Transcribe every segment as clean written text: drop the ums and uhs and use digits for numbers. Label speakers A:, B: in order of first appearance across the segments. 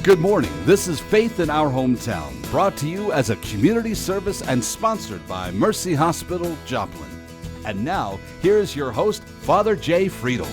A: Good morning. This is Faith in Our Hometown, brought to you as a community service and sponsored by Mercy Hospital, Joplin. And now, here's your host, Father Jay Friedel.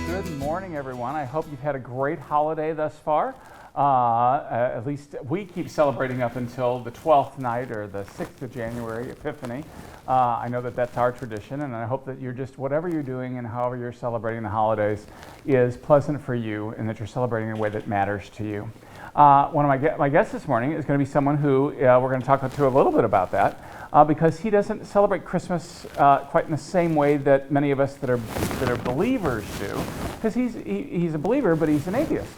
B: Good morning, everyone. I hope you've had a great holiday thus far. At least we keep celebrating up until the 12th night or the 6th of January, Epiphany. I know that that's our tradition, and I hope that you're just, whatever you're doing and however you're celebrating the holidays is pleasant for you and that you're celebrating in a way that matters to you. One of my guests this morning is going to be someone who we're going to talk to a little bit about that because he doesn't celebrate Christmas quite in the same way that many of us that are believers do, because he's a believer, but he's an atheist.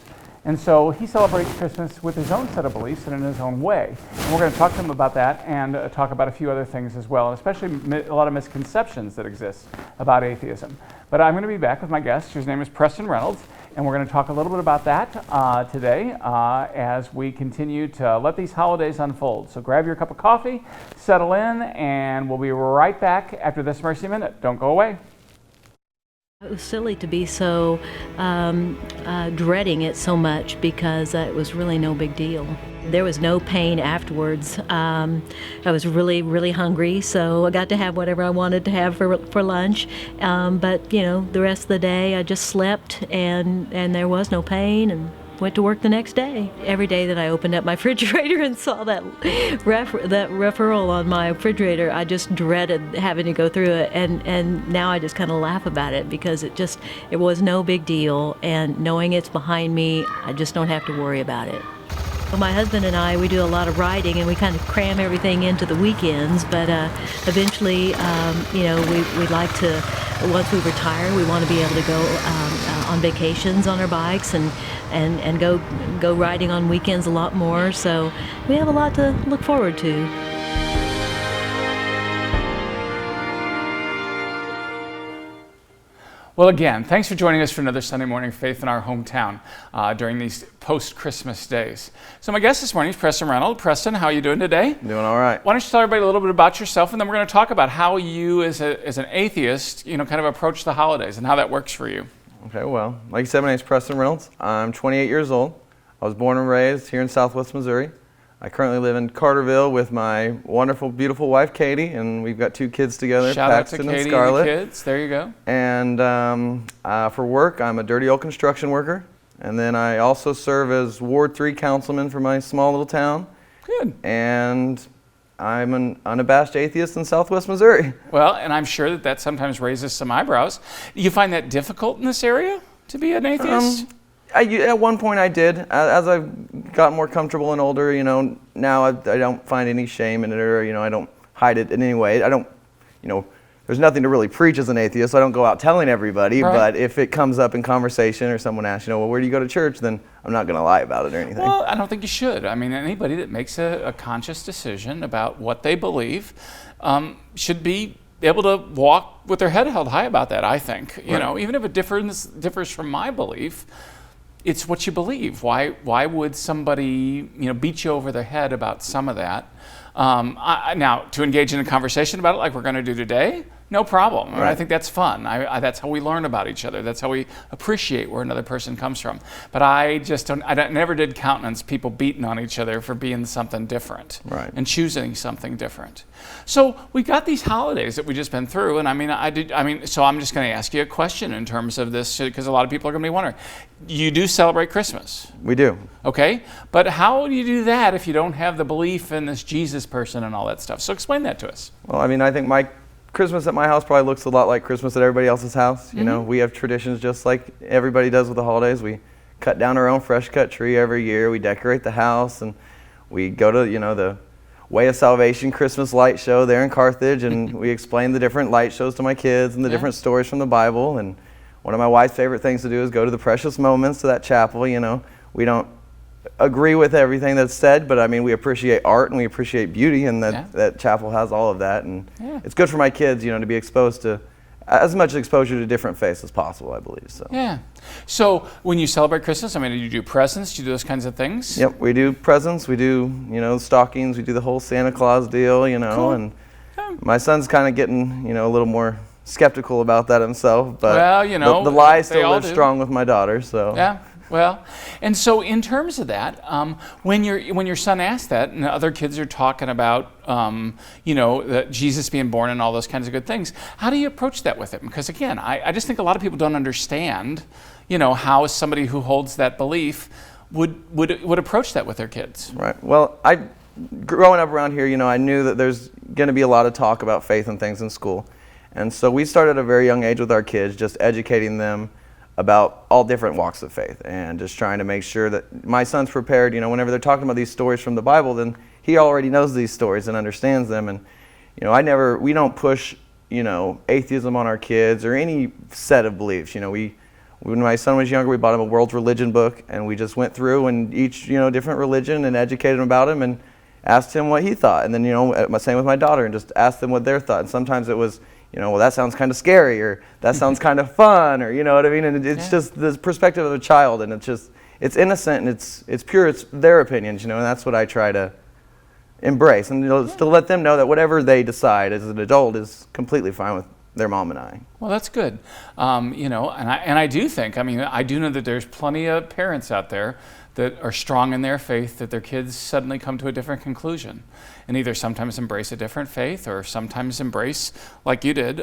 B: And so he celebrates Christmas with his own set of beliefs and in his own way. And we're going to talk to him about that and talk about a few other things as well, and especially a lot of misconceptions that exist about atheism. But I'm going to be back with my guest, whose name is Preston Reynold, and we're going to talk a little bit about that today as we continue to let these holidays unfold. So grab your cup of coffee, settle in, and we'll be right back after this Mercy Minute. Don't go away.
C: It was silly to be so dreading it so much because it was really no big deal. There was no pain afterwards. I was really, really hungry, so I got to have whatever I wanted to have for lunch. But you know, the rest of the day I just slept, and there was no pain, and went to work the next day. Every day that I opened up my refrigerator and saw that referral on my refrigerator, I just dreaded having to go through it. And now I just kind of laugh about it because it was no big deal. And knowing it's behind me, I just don't have to worry about it. Well, my husband and I, we do a lot of riding, and we kind of cram everything into the weekends, but eventually, we'd like to, once we retire, we want to be able to go on vacations on our bikes and go riding on weekends a lot more, so we have a lot to look forward to.
B: Well, again, thanks for joining us for another Sunday morning Faith in Our Hometown during these post-Christmas days. So my guest this morning is Preston Reynold. Preston, how are you doing today?
D: Doing all right.
B: Why don't you tell everybody a little bit about yourself, and then we're going to talk about how you, as an atheist, kind of approach the holidays and how that works for you.
D: Okay, well, like you said, my name is Preston Reynolds. I'm 28 years old. I was born and raised here in Southwest Missouri. I currently live in Carterville with my wonderful, beautiful wife, Katie, and we've got 2 kids together,
B: Shout
D: Paxton
B: out to Katie
D: and Scarlett.
B: And the kids. There you go.
D: And for work, I'm a dirty old construction worker. And then I also serve as Ward 3 councilman for my small little town.
B: Good.
D: And I'm an unabashed atheist in Southwest Missouri.
B: Well, and I'm sure that sometimes raises some eyebrows. You find that difficult in this area, to be an atheist?
D: At one point I did. As I've gotten more comfortable and older, now I don't find any shame in it, or, I don't hide it in any way. I don't, there's nothing to really preach as an atheist, so I don't go out telling everybody, right. But if it comes up in conversation or someone asks, well, where do you go to church, then I'm not going to lie about it or anything.
B: Well, I don't think you should. I mean, anybody that makes a conscious decision about what they believe should be able to walk with their head held high about that, I think. Right. Even if it differs from my belief, it's what you believe. Why would somebody beat you over the head about some of that? Now, to engage in a conversation about it like we're going to do today, no problem. Right. I think that's fun. That's how we learn about each other. That's how we appreciate where another person comes from. But I never did countenance people beating on each other for being something different,
D: right,
B: and choosing something different. So we got these holidays that we just been through, and so I'm just going to ask you a question in terms of this, because a lot of people are going to be wondering. You do celebrate Christmas.
D: We do.
B: Okay, but how do you do that if you don't have the belief in this Jesus person and all that stuff? So explain that to us.
D: Well, I think Christmas at my house probably looks a lot like Christmas at everybody else's house.
B: Mm-hmm.
D: We have traditions just like everybody does with the holidays. We cut down our own fresh cut tree every year. We decorate the house, and we go to, the Way of Salvation Christmas light show there in Carthage, and we explain the different light shows to my kids and the different stories from the Bible. And one of my wife's favorite things to do is go to the Precious Moments, to that chapel. We don't agree with everything that's said, but we appreciate art and we appreciate beauty, and that chapel has all of that, and it's good for my kids, to be exposed to as much exposure to different faiths as possible, I believe. So
B: yeah. So when you celebrate Christmas, do you do presents? Do you do those kinds of things?
D: Yep, we do presents. We do stockings. We do the whole Santa Claus deal.
B: Cool.
D: And my son's kind of getting a little more skeptical about that himself, but
B: well, you know,
D: the lie
B: they
D: still
B: all
D: lives
B: do.
D: strong with my daughter. So
B: Yeah. Well, and so in terms of that, when your son asked that, and other kids are talking about, Jesus being born and all those kinds of good things, how do you approach that with him? Because again, I just think a lot of people don't understand, how somebody who holds that belief would approach that with their kids.
D: Right. Well, growing up around here, I knew that there's going to be a lot of talk about faith and things in school, and so we started at a very young age with our kids, just educating them about all different walks of faith, and just trying to make sure that my son's prepared. Whenever they're talking about these stories from the Bible, then he already knows these stories and understands them. And we don't push atheism on our kids or any set of beliefs. When my son was younger, we bought him a world's religion book, and we just went through and each different religion and educated him about him and asked him what he thought. And then same with my daughter, and just asked them what their thought. And sometimes it was, well, that sounds kind of scary, or that sounds kind of fun, or you know what I mean? And it's just the perspective of a child, and it's innocent, and it's pure, it's their opinions, and that's what I try to embrace, and to let them know that whatever they decide as an adult is completely fine with their mom and I.
B: Well, that's good. And I do think, I do know that there's plenty of parents out there that are strong in their faith, that their kids suddenly come to a different conclusion, and either sometimes embrace a different faith, or sometimes embrace, like you did,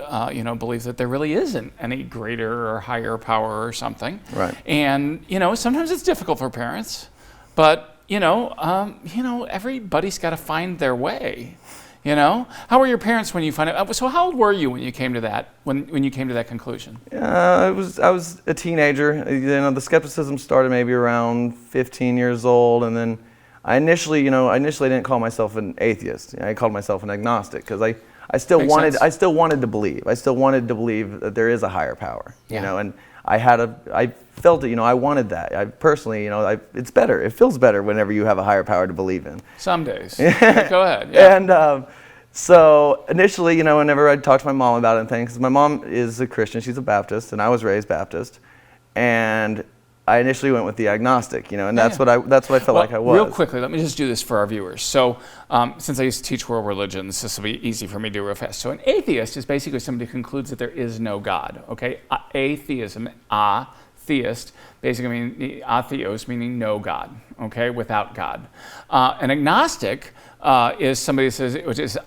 B: believe that there really isn't any greater or higher power or something.
D: Right.
B: And sometimes it's difficult for parents, but everybody's got to find their way. How were your parents when you found out? So how old were you when you came to that? When you came to that conclusion?
D: I was a teenager. The skepticism started maybe around 15 years old, and then I initially didn't call myself an atheist. I called myself an agnostic, because I still wanted to believe. I still wanted to believe that there is a higher power.
B: Yeah.
D: And I felt it. I wanted that. I personally, it's better. It feels better whenever you have a higher power to believe in.
B: Some days. Go ahead. Yeah.
D: And so initially, whenever I'd talk to my mom about it and things, because my mom is a Christian, she's a Baptist, and I was raised Baptist, and I initially went with the agnostic, and that's what I felt like I was.
B: Real quickly, let me just do this for our viewers. So, since I used to teach world religions, this will be easy for me to do real fast. So, an atheist is basically somebody who concludes that there is no God. Okay, atheism, theist, basically meaning atheos, meaning no God. Okay, without God. An agnostic is somebody who says, which is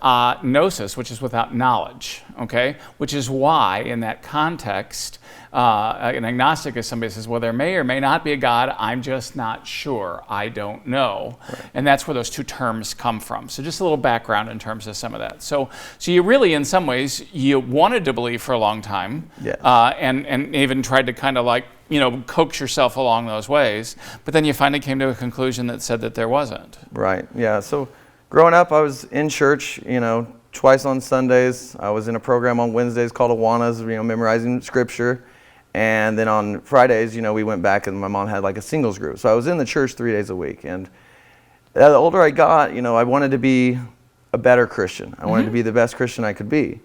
B: gnosis, which is without knowledge. Okay, which is why in that context, an agnostic is somebody who says, well, there may or may not be a God, I'm just not sure, I don't know. Right. And that's where those two terms come from. So just a little background in terms of some of that. So you really, in some ways, you wanted to believe for a long time,
D: yes.
B: And even tried to kind of coax yourself along those ways, but then you finally came to a conclusion that said that there wasn't.
D: Right, yeah. So growing up, I was in church, twice on Sundays. I was in a program on Wednesdays called Awanas, memorizing scripture. And then on Fridays, we went back, and my mom had a singles group. So I was in the church 3 days a week. And the older I got, I wanted to be a better Christian. I wanted to be the best Christian I could be.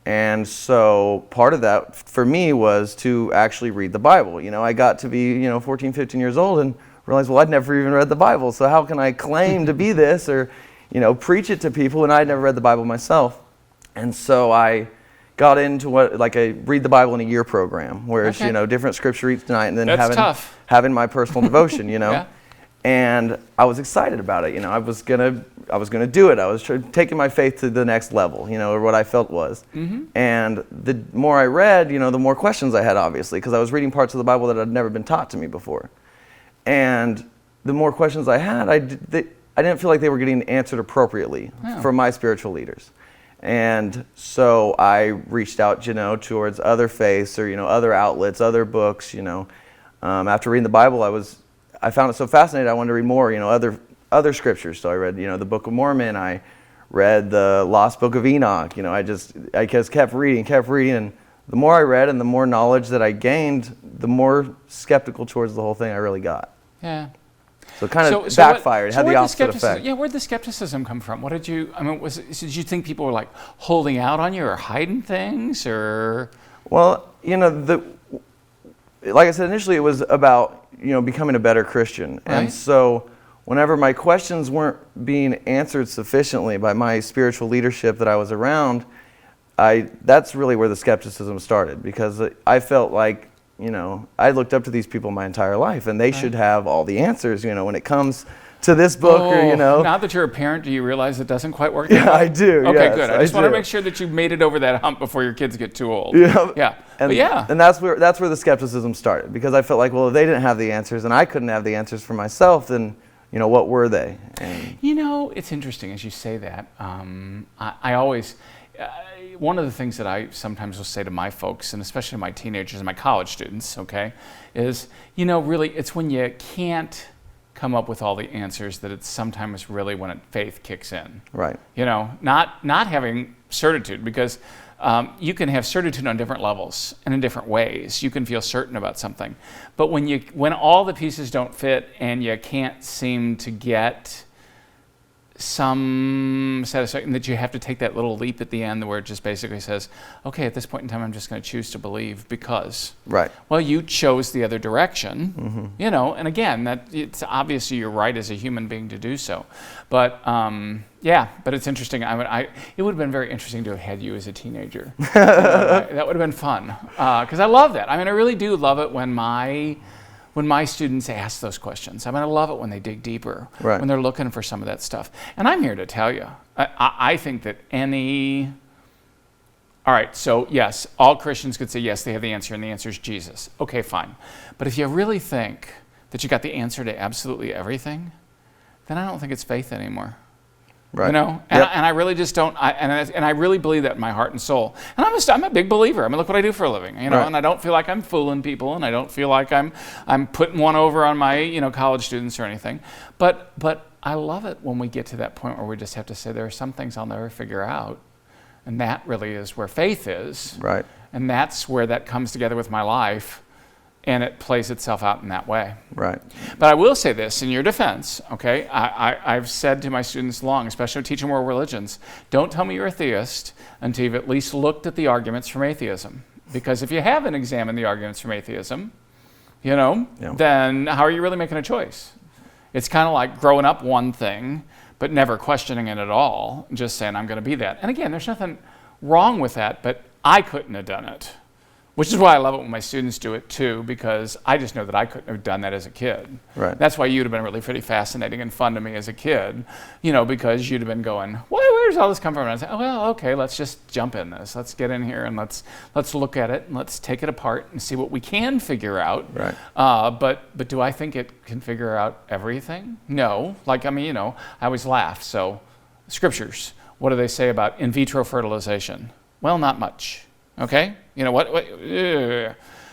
D: And so part of that for me was to actually read the Bible. I got to be, 14, 15 years old and realized, well, I'd never even read the Bible. So how can I claim to be this or, preach it to people when I'd never read the Bible myself? And so I got into a read the Bible in a year program, where it's, different scripture each night, and then having my personal devotion, Yeah. And I was excited about it. I was gonna do it. I was taking my faith to the next level, or what I felt was. Mm-hmm. And the more I read, the more questions I had, obviously, because I was reading parts of the Bible that had never been taught to me before. And the more questions I had, I didn't feel like they were getting answered appropriately from my spiritual leaders. And so I reached out, towards other faiths or, other outlets, other books, After reading the Bible, I found it so fascinating, I wanted to read more, other scriptures. So I read, the Book of Mormon. I read the Lost Book of Enoch. I just kept reading. And the more I read and the more knowledge that I gained, the more skeptical towards the whole thing I really got.
B: Yeah.
D: So it kind of backfired. It had the opposite effect.
B: Yeah, where'd the skepticism come from? Did you think people were holding out on you or hiding things, or?
D: Well, like I said, initially it was about, becoming a better Christian. Right. And so whenever my questions weren't being answered sufficiently by my spiritual leadership that I was around, that's really where the skepticism started, because I felt like, I looked up to these people my entire life, and they should have all the answers, when it comes to this book,
B: Now that you're a parent, do you realize it doesn't quite work that way?
D: I do.
B: Okay,
D: yes,
B: good. I just want to make sure that you made it over that hump before your kids get too old. Yeah.
D: And that's where the skepticism started, because I felt like, well, if they didn't have the answers and I couldn't have the answers for myself, then what were they? And
B: it's interesting as you say that. I always, one of the things that I sometimes will say to my folks, and especially my teenagers and my college students, okay, is, really it's when you can't come up with all the answers that it's sometimes really when faith kicks in.
D: Right.
B: Not having certitude, because you can have certitude on different levels and in different ways. You can feel certain about something. But when all the pieces don't fit and you can't seem to get some satisfaction, that you have to take that little leap at the end where it just basically says, okay, at this point in time, I'm just going to choose to believe because, well, you chose the other direction, and again, that it's obviously you're right as a human being to do so. But but it's interesting. It would have been very interesting to have had you as a teenager. That would have been fun, because I love that. I really do love it when my students ask those questions. I love it when they dig deeper, when they're looking for some of that stuff. And I'm here to tell you, I think that all right, so yes, all Christians could say, yes, they have the answer, and the answer is Jesus. Okay, fine. But if you really think that you got the answer to absolutely everything, then I don't think it's faith anymore.
D: Right.
B: And I really just don't. And I really believe that in my heart and soul. And I'm a big believer. Look what I do for a living. And I don't feel like I'm fooling people, and I don't feel like I'm putting one over on my college students or anything. But I love it when we get to that point where we just have to say there are some things I'll never figure out, and that really is where faith is.
D: Right.
B: And that's where that comes together with my life. And it plays itself out in that way.
D: Right.
B: But I will say this in your defense, okay? I've said to my students long, especially teaching world religions, don't tell me you're a theist until you've at least looked at the arguments from atheism. Because if you haven't examined the arguments from atheism, then how are you really making a choice? It's kind of like growing up one thing, but never questioning it at all, just saying, I'm going to be that. And again, there's nothing wrong with that, but I couldn't have done it. Which is why I love it when my students do it too, because I just know that I couldn't have done that as a kid.
D: Right.
B: That's why you'd have been really pretty fascinating and fun to me as a kid, because you'd have been going, where does all this come from? And I'd say, oh, well, okay, let's just jump in this. Let's get in here and let's look at it and let's take it apart and see what we can figure out.
D: Right.
B: But do I think it can figure out everything? No. I always laugh. So scriptures, what do they say about in vitro fertilization? Well, not much. Okay?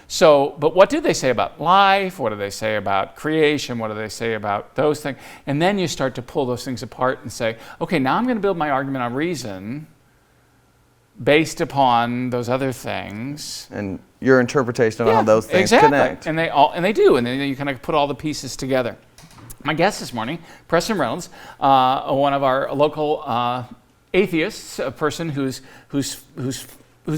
B: So, but what do they say about life? What do they say about creation? What do they say about those things? And then you start to pull those things apart and say, okay, now I'm going to build my argument on reason based upon those other things.
D: And your interpretation of how those things connect.
B: And they do. And then you kind of put all the pieces together. My guest this morning, Preston Reynolds, one of our local atheists, a person who's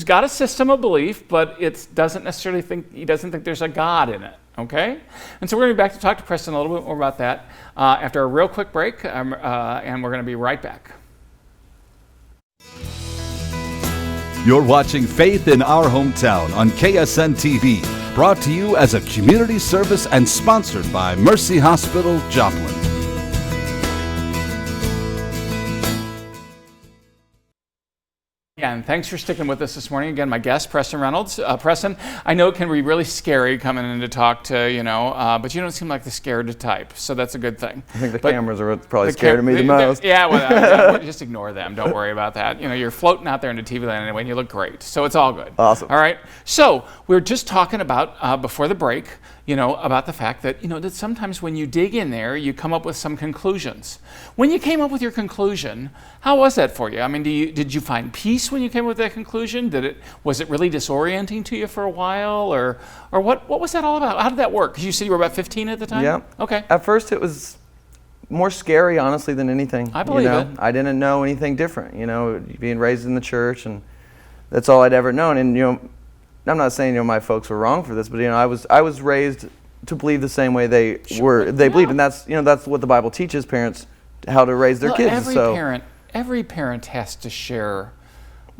B: got a system of belief, but it doesn't necessarily he doesn't think there's a God in it, okay? And so we're going to be back to talk to Preston a little bit more about that after a real quick break, and we're going to be right back.
A: You're watching Faith in Our Hometown on KSN TV, brought to you as a community service and sponsored by Mercy Hospital, Joplin.
B: And thanks for sticking with us this morning. Again, my guest, Preston Reynolds. Preston, I know it can be really scary coming in to talk to, but you don't seem like the scared type, so that's a good thing.
D: I think the cameras are probably scared of me the most.
B: Yeah, just ignore them. Don't worry about that. You're floating out there into TV land anyway, and you look great, so it's all good.
D: Awesome.
B: All right. So we were just talking about, before the break, about the fact that, that sometimes when you dig in there, you come up with some conclusions. When you came up with your conclusion, how was that for you? Did you find peace when you came up with that conclusion? Was it really disorienting to you for a while, or what was that all about? How did that work? Because you said you were about 15 at the time?
D: Yeah.
B: Okay.
D: At first it was more scary, honestly, than anything.
B: I believe it.
D: I didn't know anything different, being raised in the church, and that's all I'd ever known. And, I'm not saying, my folks were wrong for this, but, I was raised to believe the same way they believed. And that's what the Bible teaches parents, how to raise their kids.
B: Every parent has to share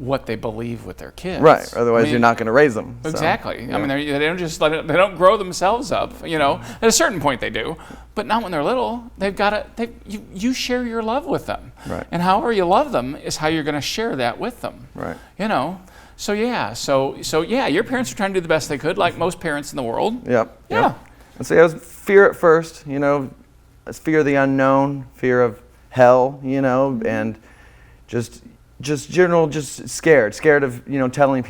B: what they believe with their kids.
D: Right. Otherwise,
B: I mean,
D: you're not going to raise them.
B: Exactly.
D: So,
B: I mean, they don't just they don't grow themselves up. You know, at a certain point they do, but not when they're little. They've got to. You share your love with them.
D: Right.
B: And however you love them is how you're going to share that with them.
D: Right.
B: You know. So yeah. So yeah. Your parents were trying to do the best they could, like most parents in the world.
D: Yep.
B: Yeah.
D: Yep. And so it was fear at first. You know, it's fear of the unknown, fear of hell. You know, and just general, just scared of, you know, telling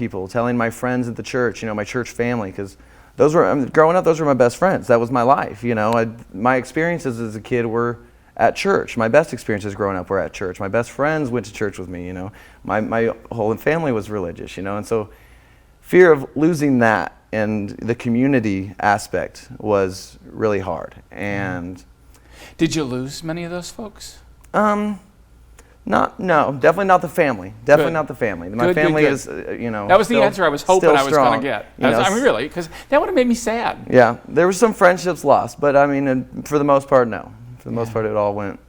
D: my friends at the church, you know, my church family, because those were, growing up, those were my best friends. That was my life, you know. My experiences as a kid were at church. My best experiences growing up were at church. My best friends went to church with me, you know. My whole family was religious, you know, and so fear of losing that and the community aspect was really hard. And
B: did you lose many of those folks?
D: No, definitely not the family. Definitely
B: Good.
D: not the family. My
B: Good,
D: family
B: good.
D: is, you know.
B: That was the
D: still-
B: answer I was hoping
D: still
B: I was going to
D: strong.
B: get.
D: You know,
B: I mean, really, because that would have made me sad.
D: Yeah, there were some friendships lost, but I mean, for the most part, no. For the most part, it all went.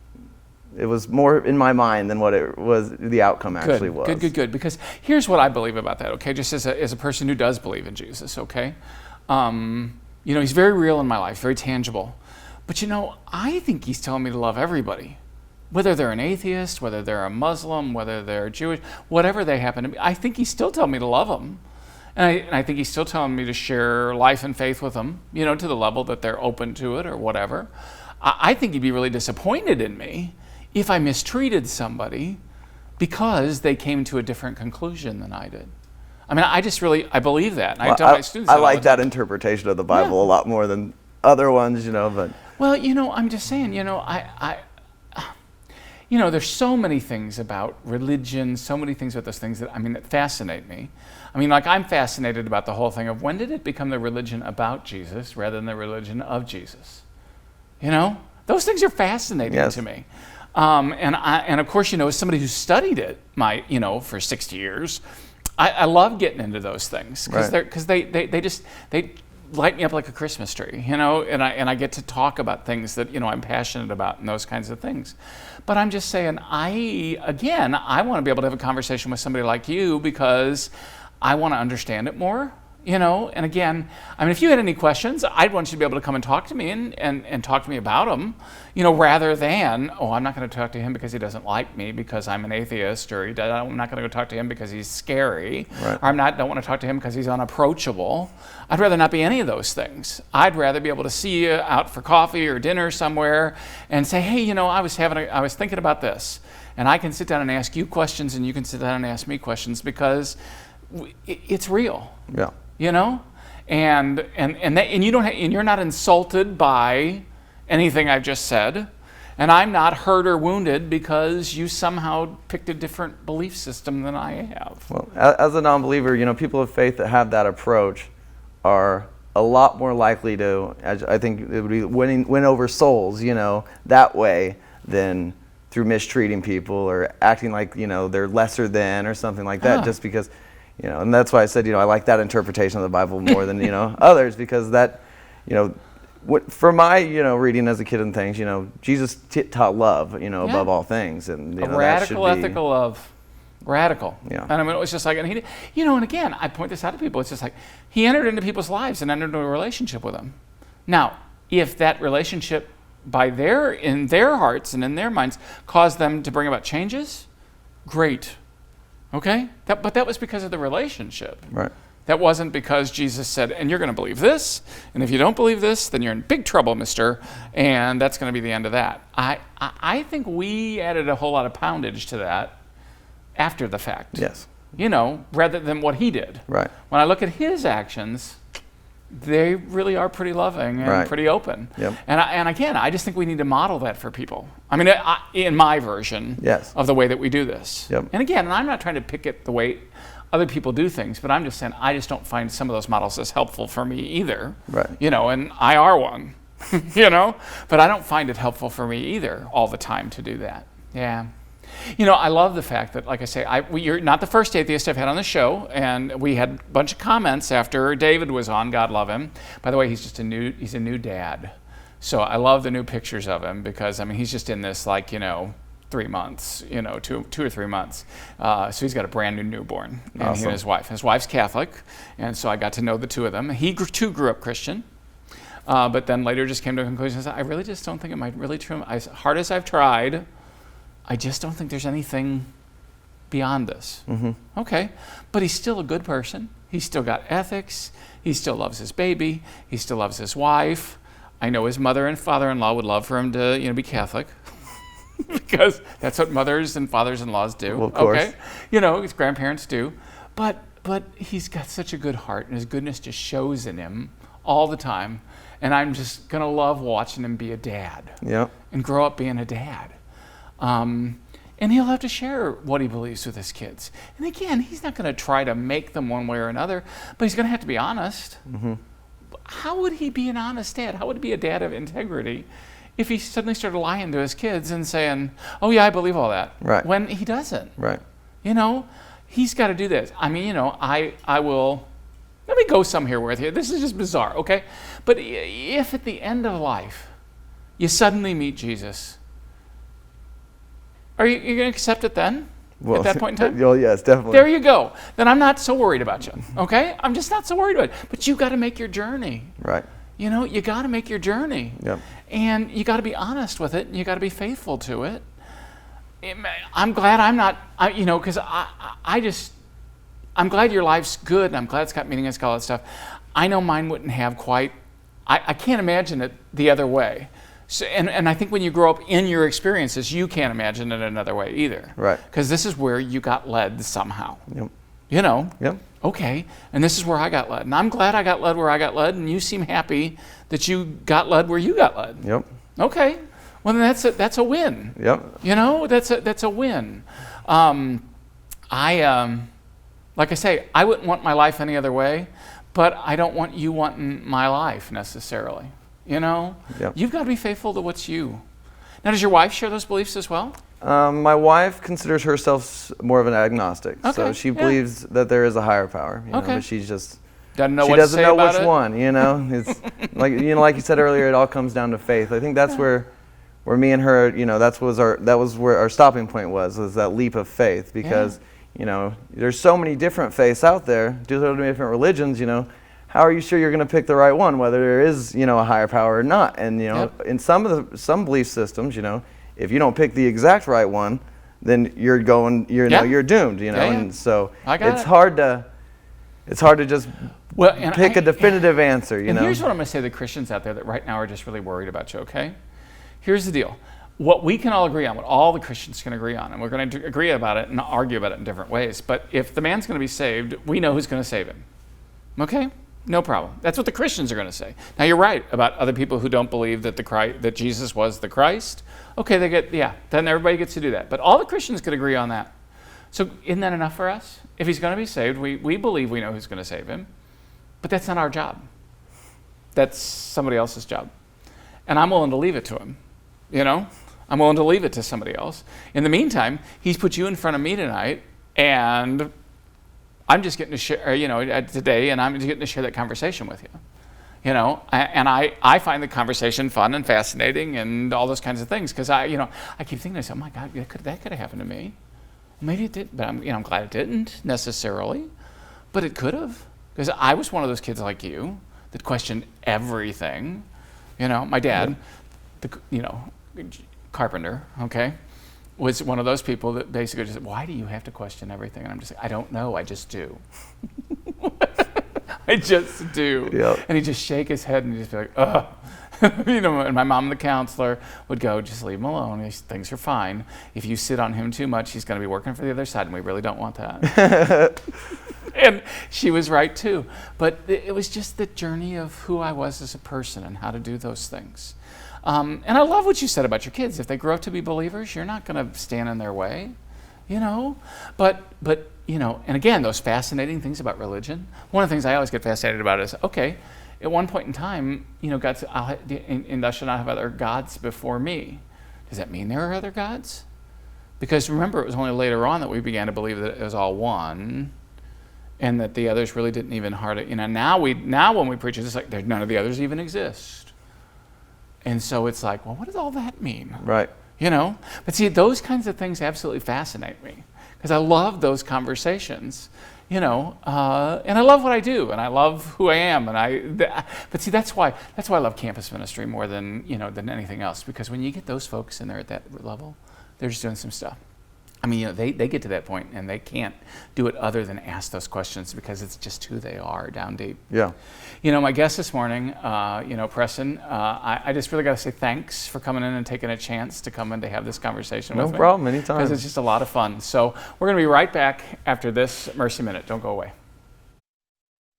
D: It was more in my mind than what it was. The outcome actually was.
B: Good. Because here's what I believe about that. Okay, just as a person who does believe in Jesus. Okay, you know, he's very real in my life, very tangible. But you know, I think he's telling me to love everybody. Whether they're an atheist, whether they're a Muslim, whether they're Jewish, whatever they happen to be, I think he's still telling me to love them. And I think he's still telling me to share life and faith with them, you know, to the level that they're open to it or whatever. I think he'd be really disappointed in me if I mistreated somebody because they came to a different conclusion than I did. I mean, I believe that. And I tell my students
D: I
B: that all
D: like
B: the time.
D: that interpretation of the Bible a lot more than other ones, you know, but.
B: Well, you know, I'm just saying, you know, you know, there's so many things about religion, so many things about those things that, I mean, that fascinate me. I mean, like, I'm fascinated about the whole thing of when did it become the religion about Jesus rather than the religion of Jesus? You know, those things are fascinating to me. And of course, you know, as somebody who studied it, you know, for 60 years, I love getting into those things because they light me up like a Christmas tree, you know, and I get to talk about things that, you know, I'm passionate about and those kinds of things. But I'm just saying, I want to be able to have a conversation with somebody like you because I want to understand it more, you know. And again, I mean, if you had any questions, I'd want you to be able to come and talk to me and talk to me about them, you know, rather than, oh, I'm not going to talk to him because he doesn't like me because I'm an atheist, or I'm not going to go talk to him because he's scary, or don't want to talk to him because he's unapproachable. I'd rather not be any of those things. I'd rather be able to see you out for coffee or dinner somewhere and say, hey, you know, I was thinking about this, and I can sit down and ask you questions, and you can sit down and ask me questions because it's real.
D: Yeah.
B: You know, and you're not insulted by anything I've just said, and I'm not hurt or wounded because you somehow picked a different belief system than I have.
D: Well, as a non-believer, you know, people of faith that have that approach are a lot more likely to, I think, it would be win over souls, you know, that way than through mistreating people or acting like, you know, they're lesser than or something like that, just because. You know, and that's why I said, you know, I like that interpretation of the Bible more than, you know, others, because that, you know, for my, you know, reading as a kid and things, you know, Jesus taught love, you know, above all things, and you know,
B: radical ethical love, radical.
D: Yeah.
B: And I mean, it was just like, and he, you know, and again, I point this out to people. It's just like he entered into people's lives and entered into a relationship with them. Now, if that relationship, in their hearts and in their minds, caused them to bring about changes, great. Okay? But that was because of the relationship.
D: Right.
B: That wasn't because Jesus said, and you're going to believe this, and if you don't believe this, then you're in big trouble, mister, and that's going to be the end of that. I think we added a whole lot of poundage to that after the fact.
D: Yes.
B: You know, rather than what he did.
D: Right.
B: When I look at his actions, they really are pretty loving and pretty open.
D: Yep.
B: And again, I just think we need to model that for people. I mean, in my version of the way that we do this.
D: Yep.
B: And again, I'm not trying to pick at the way other people do things, but I'm just saying I just don't find some of those models as helpful for me either.
D: Right.
B: You know, and I are one, you know, but I don't find it helpful for me either all the time to do that. Yeah. You know, I love the fact that, like I say, you're not the first atheist I've had on the show, and we had a bunch of comments after David was on. God love him. By the way, he's a new dad. So I love the new pictures of him because, I mean, he's just in this, like, you know, 3 months, 2 or 3 months. So he's got a brand new newborn, and
D: Awesome.
B: he and his wife. His wife's Catholic, and so I got to know the two of them. He too grew up Christian, but then later just came to a conclusion and said, I really just don't think it might really true. As hard as I've tried, I just don't think there's anything beyond this.
D: Mm-hmm.
B: Okay, but he's still a good person. He's still got ethics. He still loves his baby. He still loves his wife. I know his mother and father-in-law would love for him to, be Catholic, because that's what mothers and fathers-in-laws do.
D: Well, of course.
B: Okay, his grandparents do, but he's got such a good heart, and his goodness just shows in him all the time. And I'm just gonna love watching him be a dad.
D: Yep.
B: And grow up being a dad. And he'll have to share what he believes with his kids. And again, he's not going to try to make them one way or another, but he's going to have to be honest.
D: Mm-hmm.
B: How would he be an honest dad? How would he be a dad of integrity if he suddenly started lying to his kids and saying, oh yeah, I believe all that,
D: Right.
B: when he doesn't?
D: Right.
B: He's got to do this. I mean, I will, let me go some here with you. This is just bizarre, okay? But if at the end of life, you suddenly meet Jesus, are you going to accept it then?
D: Well,
B: at that point in time?
D: Well, yes, definitely.
B: There you go. Then I'm not so worried about you, okay? I'm just not so worried about it. But you got to make your journey.
D: Right.
B: You got to make your journey.
D: Yep.
B: And you got to be honest with it, and you got to be faithful to it. I'm glad I'm not, because I'm glad your life's good, and I'm glad it's got meaning, it's got all that stuff. I know mine wouldn't have quite, I can't imagine it the other way. So, and I think when you grow up in your experiences, you can't imagine it another way either.
D: Right.
B: Because this is where you got led somehow.
D: Yep.
B: Yep. Okay, and this is where I got led. And I'm glad I got led where I got led, and you seem happy that you got led where you got led.
D: Yep.
B: Okay, well then that's a win.
D: Yep.
B: That's a win. Like I say, I wouldn't want my life any other way, but I don't want you wanting my life necessarily.
D: Yep.
B: You've got to be faithful to what's you. Now, does your wife share those beliefs as well?
D: My wife considers herself more of an agnostic,
B: Okay,
D: so she
B: yeah.
D: believes that there is a higher power.
B: Okay.
D: But she's just
B: Doesn't know
D: she
B: what
D: doesn't
B: to say
D: know
B: about
D: which
B: it?
D: one. It's like you said earlier, it all comes down to faith. I think that's where me and her, that was where our stopping point was that leap of faith, because there's so many different faiths out there, so many different religions. How are you sure you're going to pick the right one, whether there is a higher power or not? And in some belief systems, if you don't pick the exact right one, then you're doomed. And so it's hard to just pick a definitive answer.
B: And here's what I'm going to say to the Christians out there that right now are just really worried about you. Okay, here's the deal. What we can all agree on, what all the Christians can agree on, and we're going to agree about it and argue about it in different ways. But if the man's going to be saved, we know who's going to save him. Okay. No problem. That's what the Christians are going to say. Now, you're right about other people who don't believe that Jesus was the Christ. Okay, then everybody gets to do that. But all the Christians could agree on that. So isn't that enough for us? If he's going to be saved, we believe we know who's going to save him. But that's not our job. That's somebody else's job. And I'm willing to leave it to him. I'm willing to leave it to somebody else. In the meantime, he's put you in front of me tonight, and I'm just getting to share, today, and I'm just getting to share that conversation with you. And I find the conversation fun and fascinating and all those kinds of things, because I keep thinking to myself, oh my God, that could have happened to me. Maybe it did, but I'm glad it didn't necessarily, but it could have, because I was one of those kids like you that questioned everything. My dad, carpenter, okay, was one of those people that basically just said, why do you have to question everything? And I'm just like, I don't know, I just do. I just do.
D: Yep.
B: And he'd just shake his head and he'd just be like, ugh. And my mom, the counselor, would go, just leave him alone. Things are fine. If you sit on him too much, he's going to be working for the other side, and we really don't want that. And she was right too. But it was just the journey of who I was as a person and how to do those things. And I love what you said about your kids. If they grow up to be believers, you're not going to stand in their way, But and again, those fascinating things about religion. One of the things I always get fascinated about is, okay, at one point in time, God said, and thou shalt not have other gods before me. Does that mean there are other gods? Because remember, it was only later on that we began to believe that it was all one, and that the others really didn't even now when we preach it, it's like none of the others even exist. And so it's like, well, what does all that mean?
D: Right.
B: you know? But see, those kinds of things absolutely fascinate me because I love those conversations, you know, and I love what I do, and I love who I am, but see, that's why I love campus ministry more than, you know, than anything else, because when you get those folks in there at that level, they're just doing some stuff. I mean, you know, they get to that point and they can't do it other than ask those questions because it's just who they are down deep.
D: Yeah.
B: You know, my guest this morning, you know, Preston, I just really got to say thanks for coming in and taking a chance to come in to have this conversation with me.
D: No problem, anytime.
B: Because it's just a lot of fun. So we're going to be right back after this Mercy Minute. Don't go away.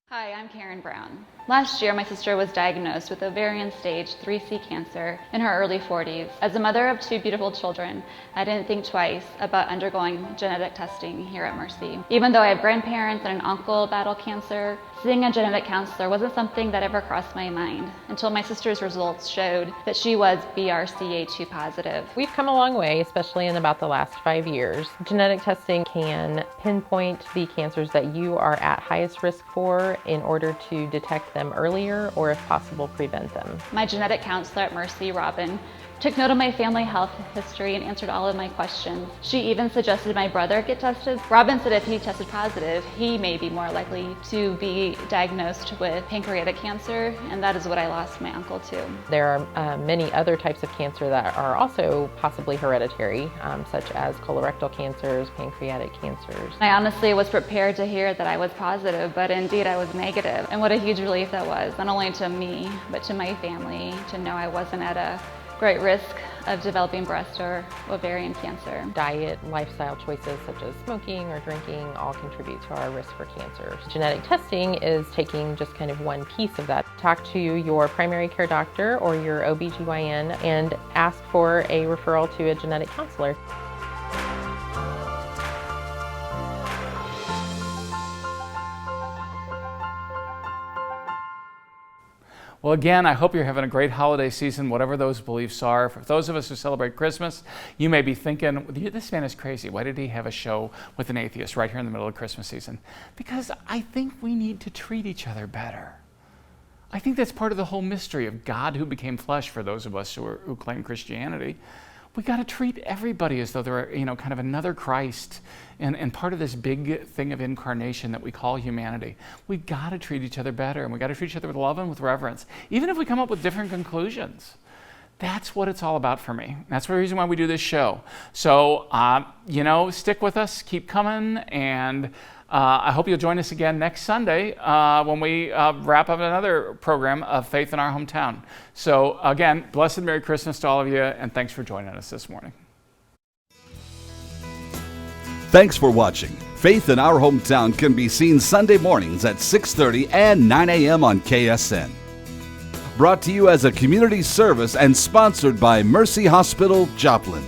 E: Hi, I'm Karen Brown. Last year, my sister was diagnosed with ovarian stage 3C cancer in her early 40s. As a mother of 2 beautiful children, I didn't think twice about undergoing genetic testing here at Mercy. Even though I have grandparents and an uncle battle cancer, seeing a genetic counselor wasn't something that ever crossed my mind until my sister's results showed that she was BRCA2 positive.
F: We've come a long way, especially in about the last 5 years. Genetic testing can pinpoint the cancers that you are at highest risk for in order to detect them earlier or, if possible, prevent them.
E: My genetic counselor at Mercy, Robin, took note of my family health history and answered all of my questions. She even suggested my brother get tested. Robin said if he tested positive, he may be more likely to be diagnosed with pancreatic cancer, and that is what I lost my uncle to.
F: There are many other types of cancer that are also possibly hereditary, such as colorectal cancers, pancreatic cancers.
E: I honestly was prepared to hear that I was positive, but indeed I was negative. And what a huge relief that was, not only to me, but to my family, to know I wasn't at a great risk of developing breast or ovarian cancer.
F: Diet, lifestyle choices such as smoking or drinking all contribute to our risk for cancer. Genetic testing is taking just kind of one piece of that. Talk to your primary care doctor or your OBGYN and ask for a referral to a genetic counselor.
B: Well, again, I hope you're having a great holiday season, whatever those beliefs are. For those of us who celebrate Christmas, you may be thinking, this man is crazy. Why did he have a show with an atheist right here in the middle of Christmas season? Because I think we need to treat each other better. I think that's part of the whole mystery of God who became flesh for those of us who claim Christianity. We got to treat everybody as though they're, you know, kind of another Christ and part of this big thing of incarnation that we call humanity. We got to treat each other better, and we got to treat each other with love and with reverence, even if we come up with different conclusions. That's what it's all about for me. That's the reason why we do this show. So, you know, stick with us, keep coming, and I hope you'll join us again next Sunday when we wrap up another program of Faith in Our Hometown. So again, blessed Merry Christmas to all of you, and thanks for joining us this morning.
A: Thanks for watching. Faith in Our Hometown can be seen Sunday mornings at 6:30 and 9 a.m. on KSN. Brought to you as a community service and sponsored by Mercy Hospital, Joplin.